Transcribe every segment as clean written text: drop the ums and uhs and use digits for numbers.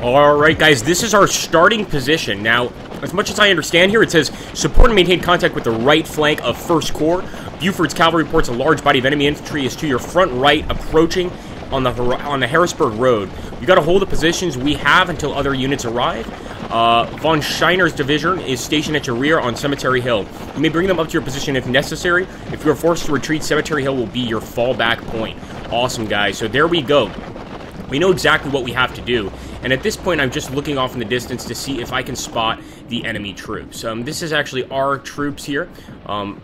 Alright guys, this is our starting position. Now, as much as I understand here, it says support and maintain contact with the right flank of 1st Corps. Buford's cavalry reports a large body of enemy infantry is to your front right, approaching on the Harrisburg Road. You got to hold the positions we have until other units arrive. Von Scheiner's division is stationed at your rear on Cemetery Hill. You may bring them up to your position if necessary. If you are forced to retreat, Cemetery Hill will be your fallback point. Awesome, guys. So there we go. We know exactly what we have to do. And at this point, I'm just looking off in the distance to see if I can spot the enemy troops. This is actually our troops here.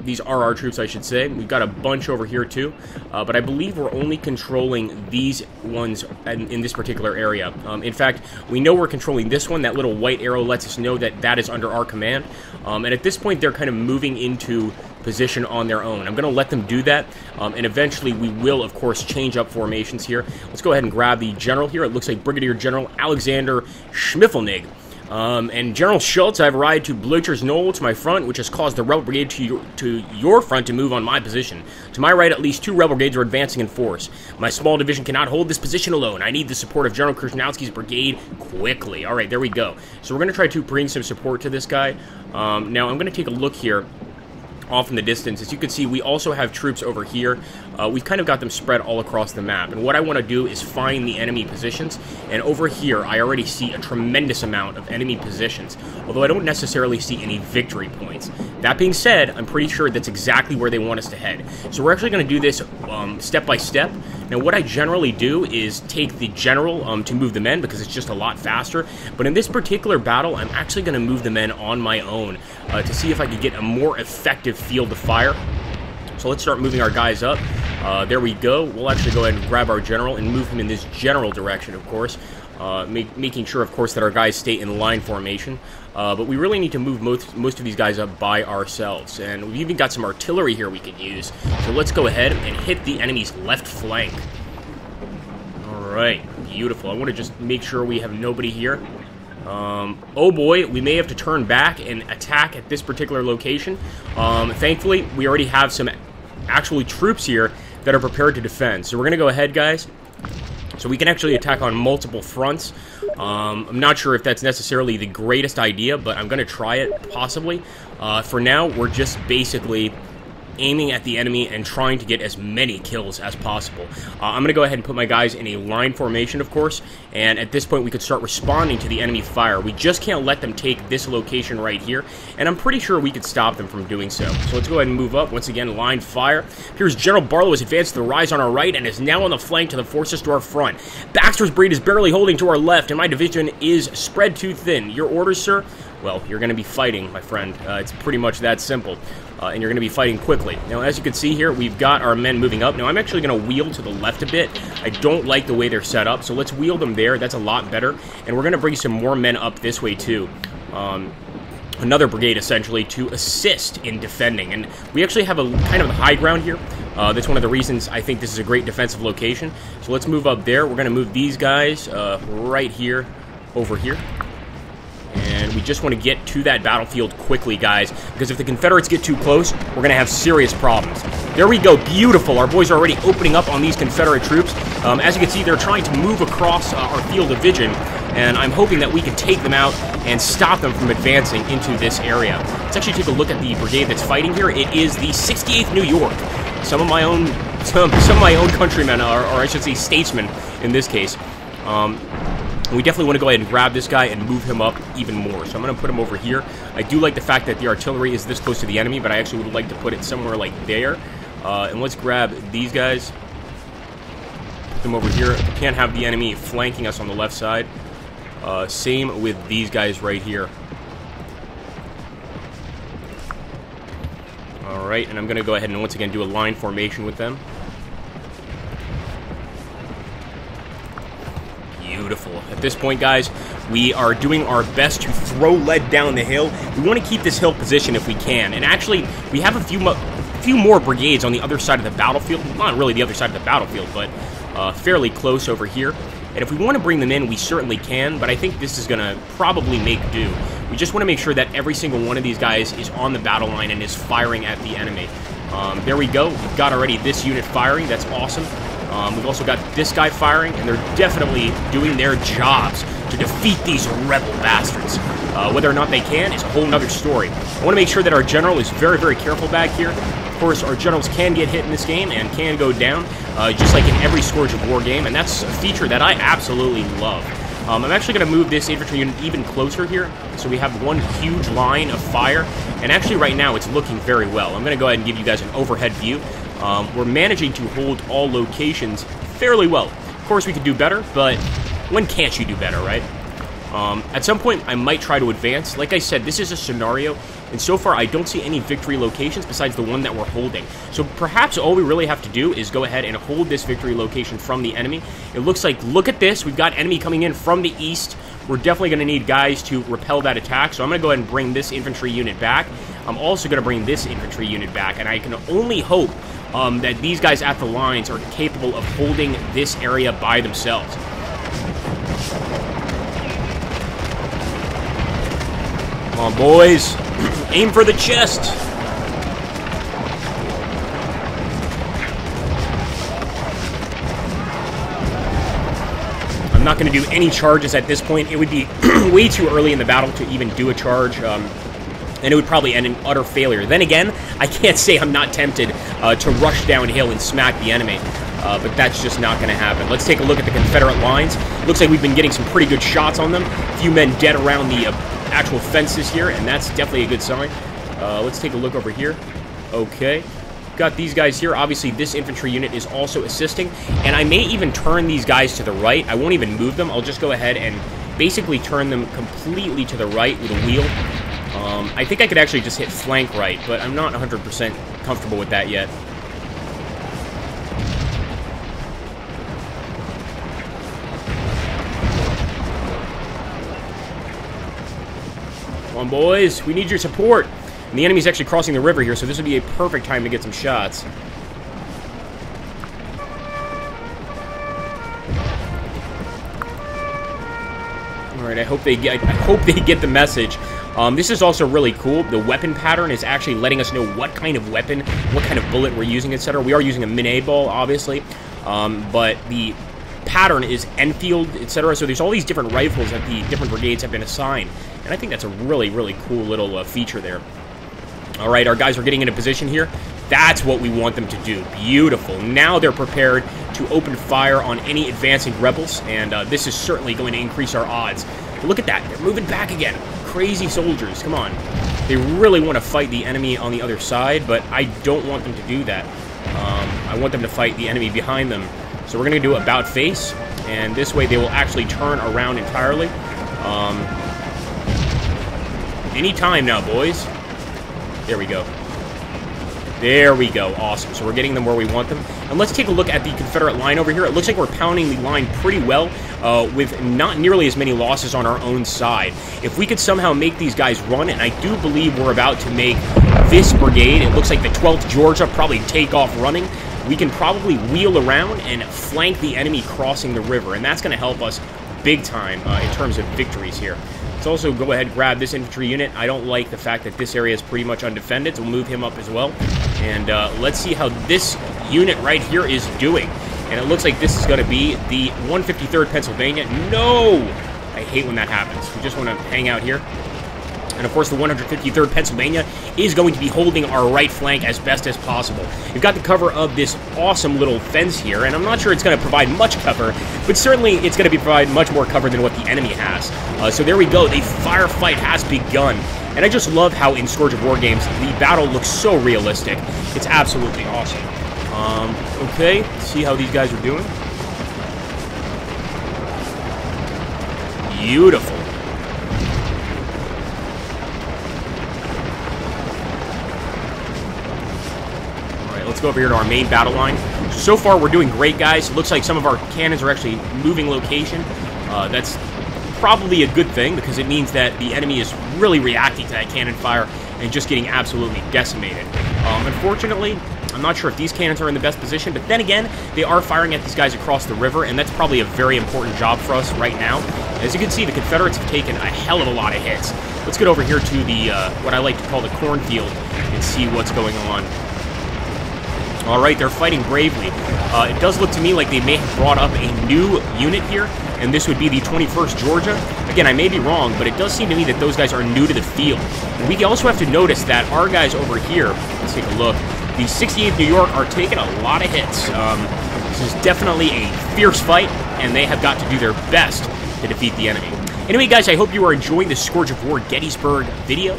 These are our troops, I should say. We've got a bunch over here, too. But I believe we're only controlling these ones in this particular area. In fact, we know we're controlling this one. That little white arrow lets us know that that is under our command. And at this point, they're kind of moving into position on their own. I'm going to let them do that, and eventually we will, of course, change up formations here. Let's go ahead and grab the general here. It looks like Brigadier General Alexander Schmiffelnig. And General Schultz, I've arrived to Blücher's Knoll to my front, which has caused the rebel brigade to your front to move on my position. To my right, at least 2 rebel brigades are advancing in force. My small division cannot hold this position alone. I need the support of General Krasnowski's brigade quickly. All right, there we go. So we're going to try to bring some support to this guy. Now, I'm going to take a look here off in the distance. As you can see, we also have troops over here. We've kind of got them spread all across the map, and what I want to do is find the enemy positions, and over here I already see a tremendous amount of enemy positions, although I don't necessarily see any victory points. That being said, I'm pretty sure that's exactly where they want us to head. So we're actually going to do this step by step. Now, what I generally do is take the general to move the men, because it's just a lot faster, but in this particular battle, I'm actually going to move the men on my own to see if I can get a more effective field of fire. So let's start moving our guys up. There we go. We'll actually go ahead and grab our general and move him in this general direction, of course, making sure, of course, that our guys stay in line formation. But we really need to move most of these guys up by ourselves, and we've even got some artillery here we can use. So let's go ahead and hit the enemy's left flank. Alright, beautiful. I want to just make sure we have nobody here. Oh boy, we may have to turn back and attack at this particular location. Thankfully, we already have some actually troops here that are prepared to defend. So we're going to go ahead, guys. So we can actually attack on multiple fronts. I'm not sure if that's necessarily the greatest idea, but I'm going to try it, possibly. For now, we're just basically aiming at the enemy and trying to get as many kills as possible. I'm going to go ahead and put my guys in a line formation, of course, and at this point we could start responding to the enemy fire. We just can't let them take this location right here, and I'm pretty sure we could stop them from doing so. So let's go ahead and move up. Once again, line fire. Here's General Barlow has advanced to the rise on our right and is now on the flank to the forces to our front. Baxter's brigade is barely holding to our left, and my division is spread too thin. Your orders, sir? Well, you're going to be fighting, my friend. It's pretty much that simple. And you're going to be fighting quickly. Now, as you can see here, we've got our men moving up. Now, I'm actually going to wheel to the left a bit. I don't like the way they're set up, so let's wheel them there. That's a lot better. And we're going to bring some more men up this way, too. Another brigade, essentially, to assist in defending. And we actually have a kind of high ground here. That's one of the reasons I think this is a great defensive location. So let's move up there. We're going to move these guys right here, over here. And we just want to get to that battlefield quickly, guys, because if the Confederates get too close, we're going to have serious problems. There we go. Beautiful. Our boys are already opening up on these Confederate troops. As you can see, they're trying to move across our field of vision, and I'm hoping that we can take them out and stop them from advancing into this area. Let's actually take a look at the brigade that's fighting here. It is the 68th New York. Some of my own countrymen, or I should say statesmen in this case. We definitely want to go ahead and grab this guy and move him up even more. So I'm going to put him over here. I do like the fact that the artillery is this close to the enemy, but I actually would like to put it somewhere like there. And let's grab these guys. Put them over here. We can't have the enemy flanking us on the left side. Same with these guys right here. Alright, and I'm going to go ahead and once again do a line formation with them. Beautiful. At this point, guys, we are doing our best to throw lead down the hill. We want to keep this hill position if we can. And actually, we have a few more brigades on the other side of the battlefield. Not really the other side of the battlefield, but fairly close over here. And if we want to bring them in, we certainly can, but I think this is going to probably make do. We just want to make sure that every single one of these guys is on the battle line and is firing at the enemy. There we go. We've got already this unit firing. That's awesome. We've also got this guy firing, and they're definitely doing their jobs to defeat these rebel bastards. Whether or not they can is a whole nother story. I want to make sure that our general is very, very careful back here. Of course, our generals can get hit in this game and can go down, just like in every Scourge of War game, and that's a feature that I absolutely love. I'm actually going to move this infantry unit even closer here, so we have one huge line of fire, and actually right now it's looking very well. I'm going to go ahead and give you guys an overhead view. We're managing to hold all locations fairly well. Of course, we could do better, but when can't you do better, right? At some point, I might try to advance. Like I said, this is a scenario, and so far I don't see any victory locations besides the one that we're holding. So perhaps all we really have to do is go ahead and hold this victory location from the enemy. It looks like, look at this, we've got enemy coming in from the east. We're definitely going to need guys to repel that attack, so I'm going to go ahead and bring this infantry unit back. I'm also going to bring this infantry unit back, and I can only hope that these guys at the lines are capable of holding this area by themselves. Come on, boys. Aim for the chest. I'm not going to do any charges at this point. It would be way too early in the battle to even do a charge. And it would probably end in utter failure. Then again, I can't say I'm not tempted to rush downhill and smack the enemy. But that's just not going to happen. Let's take a look at the Confederate lines. Looks like we've been getting some pretty good shots on them. A few men dead around the actual fences here, and that's definitely a good sign. Let's take a look over here. Okay. Got these guys here. Obviously, this infantry unit is also assisting. And I may even turn these guys to the right. I won't even move them. I'll just go ahead and basically turn them completely to the right with a wheel. I think I could actually just hit flank right, but I'm not 100% comfortable with that yet. Come on, boys. We need your support. And the enemy's actually crossing the river here, so this would be a perfect time to get some shots. Alright, I hope they get the message. This is also really cool. The weapon pattern is actually letting us know what kind of weapon, what kind of bullet we're using, etc. We are using a Minet ball, obviously, but the pattern is Enfield, etc. So there's all these different rifles that the different brigades have been assigned, and I think that's a really, really cool little feature there. All right, our guys are getting into position here. That's what we want them to do. Beautiful. Now they're prepared to open fire on any advancing rebels, and this is certainly going to increase our odds. But look at that. They're moving back again. Crazy soldiers. Come on. They really want to fight the enemy on the other side, but I don't want them to do that. I want them to fight the enemy behind them. So we're going to do about face, and this way they will actually turn around entirely. Any time now, boys. There we go. There we go. Awesome. So we're getting them where we want them. And let's take a look at the Confederate line over here. It looks like we're pounding the line pretty well with not nearly as many losses on our own side. If we could somehow make these guys run, and I do believe we're about to make this brigade, it looks like the 12th Georgia probably take off running, we can probably wheel around and flank the enemy crossing the river. And that's going to help us big time in terms of victories here. Let's also go ahead and grab this infantry unit. I don't like the fact that this area is pretty much undefended, so we'll move him up as well. And let's see how this unit right here is doing. And it looks like this is going to be the 153rd Pennsylvania. No! I hate when that happens. We just want to hang out here. And of course, the 153rd Pennsylvania is going to be holding our right flank as best as possible. We've got the cover of this awesome little fence here, and I'm not sure it's going to provide much cover, but certainly it's going to provide much more cover than what the enemy has. So there we go. The firefight has begun. And I just love how in Scourge of War games, the battle looks so realistic. It's absolutely awesome. Okay, let's see how these guys are doing. Beautiful. Let's go over here to our main battle line. So far, we're doing great, guys. It looks like some of our cannons are actually moving location. That's probably a good thing, because it means that the enemy is really reacting to that cannon fire and just getting absolutely decimated. Unfortunately, I'm not sure if these cannons are in the best position, but then again, they are firing at these guys across the river, and that's probably a very important job for us right now. As you can see, the Confederates have taken a hell of a lot of hits. Let's get over here to the, what I like to call the cornfield and see what's going on. All right, they're fighting bravely. It does look to me like they may have brought up a new unit here, and this would be the 21st Georgia. Again, I may be wrong, but it does seem to me that those guys are new to the field. And we also have to notice that our guys over here, let's take a look, the 68th New York are taking a lot of hits. This is definitely a fierce fight, and they have got to do their best to defeat the enemy. Anyway, guys, I hope you are enjoying the Scourge of War Gettysburg video.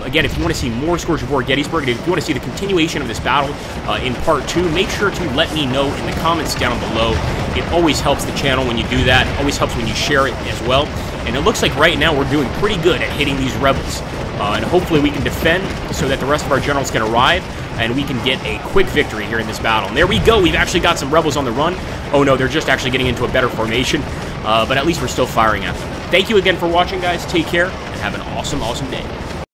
Again, if you want to see more Scourge of War Gettysburg, and if you want to see the continuation of this battle in part 2, make sure to let me know in the comments down below. It always helps the channel when you do that. It always helps when you share it as well. And it looks like right now we're doing pretty good at hitting these rebels. And hopefully we can defend so that the rest of our generals can arrive and we can get a quick victory here in this battle. And there we go. We've actually got some rebels on the run. Oh no, they're just actually getting into a better formation. But at least we're still firing at them. Thank you again for watching, guys. Take care and have an awesome, awesome day.